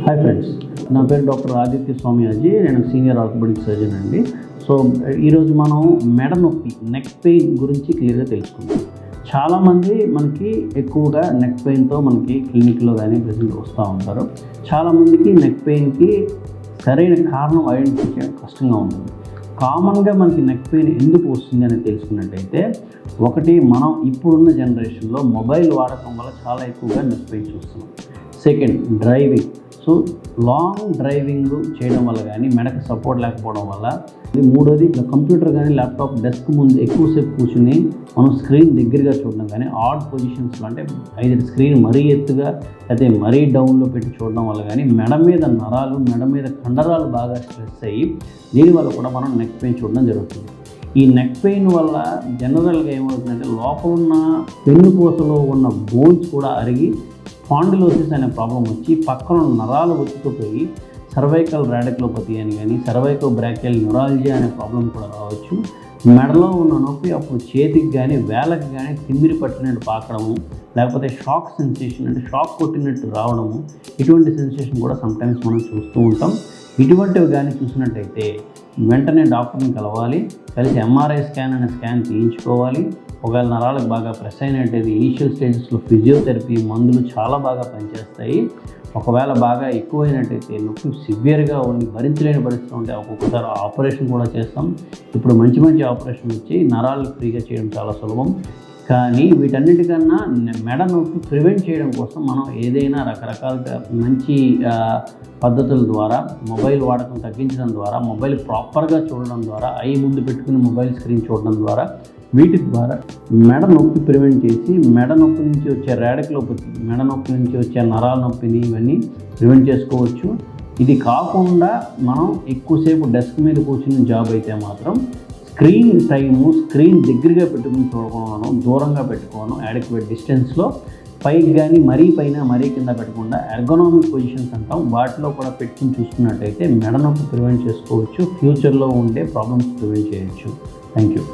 Hi friends, నా పేరు doctor Aditya స్వామియాజీ. నేను సీనియర్ ఆర్థోపెడిక్ సర్జన్ అండి. సో ఈరోజు మనం మెడ నొప్పి, నెక్ పెయిన్ గురించి క్లియర్గా తెలుసుకుందాం. చాలామంది మనకి ఎక్కువగా నెక్ పెయిన్తో మనకి క్లినిక్లో కానీ ప్రెజెంట్ వస్తూ ఉంటారు. చాలామందికి నెక్ పెయిన్కి సరైన కారణం ఐడెంటిఫై చేయడం కష్టంగా ఉంటుంది. కామన్గా మనకి నెక్ పెయిన్ ఎందుకు వస్తుంది అని తెలుసుకున్నట్టయితే, ఒకటి, మనం ఇప్పుడున్న జనరేషన్లో మొబైల్ వాడకం వల్ల చాలా ఎక్కువగా నెక్ పెయిన్ చూస్తున్నాం. Second, driving. So long driving చేయడం వల్ల కానీ, మెడకు సపోర్ట్ లేకపోవడం వల్ల. మూడోది, కంప్యూటర్ కానీ ల్యాప్టాప్ డెస్క్ ముందు ఎక్కువసేపు కూర్చుని మనం స్క్రీన్ దగ్గరగా చూడడం కానీ, ఆడ్ పొజిషన్స్లో అంటే ఐదర్ స్క్రీన్ మరీ ఎత్తుగా అయితే మరీ డౌన్లో పెట్టి చూడడం వల్ల కానీ మెడ మీద నరాలు, మెడ మీద కండరాలు బాగా స్ట్రెస్ అయ్యి దీనివల్ల కూడా మనం నెక్ పెయిన్ చూడడం జరుగుతుంది. ఈ నెక్ పెయిన్ వల్ల జనరల్గా ఏమవుతుందంటే, లోపల ఉన్న వెన్నుపూసలో ఉన్న బోన్స్ కూడా అరిగి స్పాండిలోసిస్ అనే ప్రాబ్లం వచ్చి పక్కన నరాలు ఒత్తుకుపోయి సర్వైకల్ రాడిక్యులోపతి అని కానీ, సర్వైకల్ బ్రాకియల్ న్యూరాలజీ అనే ప్రాబ్లం కూడా రావచ్చు. మెడలో ఉన్న నొప్పి అప్పుడు చేతికి కానీ వేళ్ళకి కానీ తిమ్మిరి పట్టినట్టు పాకడము, లేకపోతే షాక్ సెన్సేషన్ అంటే షాక్ కొట్టినట్టు రావడము, ఇటువంటి సెన్సేషన్ కూడా సమ్టైమ్స్ మనం చూస్తూ ఉంటాం. ఇటువంటివి కానీ చూసినట్టయితే వెంటనే డాక్టర్ని కలవాలి. కలిసి ఎంఆర్ఐ స్కాన్ అనే స్కాన్ తీయించుకోవాలి. ఒకవేళ నరాలకు బాగా ప్రెస్ అయినట్టయితే ఇనీషియల్ స్టేజెస్లో ఫిజియోథెరపీ మందులు చాలా బాగా పనిచేస్తాయి. ఒకవేళ బాగా ఎక్కువైనట్టయితే, నొప్పి సివియర్గా ఉండి భరించలేని పరిస్థితి ఉంటే ఒక్కొక్కసారి ఆపరేషన్ కూడా చేస్తాం. ఇప్పుడు మంచి మంచి ఆపరేషన్ వచ్చి నరాలు ఫ్రీగా చేయడం చాలా సులభం. కానీ వీటన్నిటికన్నా మెడ నొప్పి ప్రివెంట్ చేయడం కోసం మనం ఏదైనా రకరకాలుగా మంచి పద్ధతుల ద్వారా, మొబైల్ వాడకం తగ్గించడం ద్వారా, మొబైల్ ప్రాపర్గా చూడడం ద్వారా, ఐ ముందు పెట్టుకుని మొబైల్ స్క్రీన్ చూడడం ద్వారా, వీటి ద్వారా మెడ నొప్పి ప్రివెంట్ చేసి మెడ నొప్పి నుంచి వచ్చే రాడిక్యులోపతి, మెడ నొప్పి నుంచి వచ్చే నరాల నొప్పిని ఇవన్నీ ప్రివెంట్ చేసుకోవచ్చు. ఇది కాకుండా మనం ఎక్కువసేపు డెస్క్ మీద కూర్చుని జాబ్ అయితే మాత్రం స్క్రీన్ టైము, స్క్రీన్ దగ్గరగా పెట్టుకుని చూడకుండా దూరంగా పెట్టుకోవడం, యాడిక్వేట్ డిస్టెన్స్లో, పైకి కానీ మరీ పైన మరీ కింద పెట్టకుండా ఎర్గోనామిక్ పొజిషన్స్ అంటాం, వాటిలో కూడా పెట్టుకుని చూసుకున్నట్టయితే మెడ నొప్పి ప్రివెంట్ చేసుకోవచ్చు. ఫ్యూచర్లో ఉండే ప్రాబ్లమ్స్ ప్రివెంట్ చేయొచ్చు. Thank you.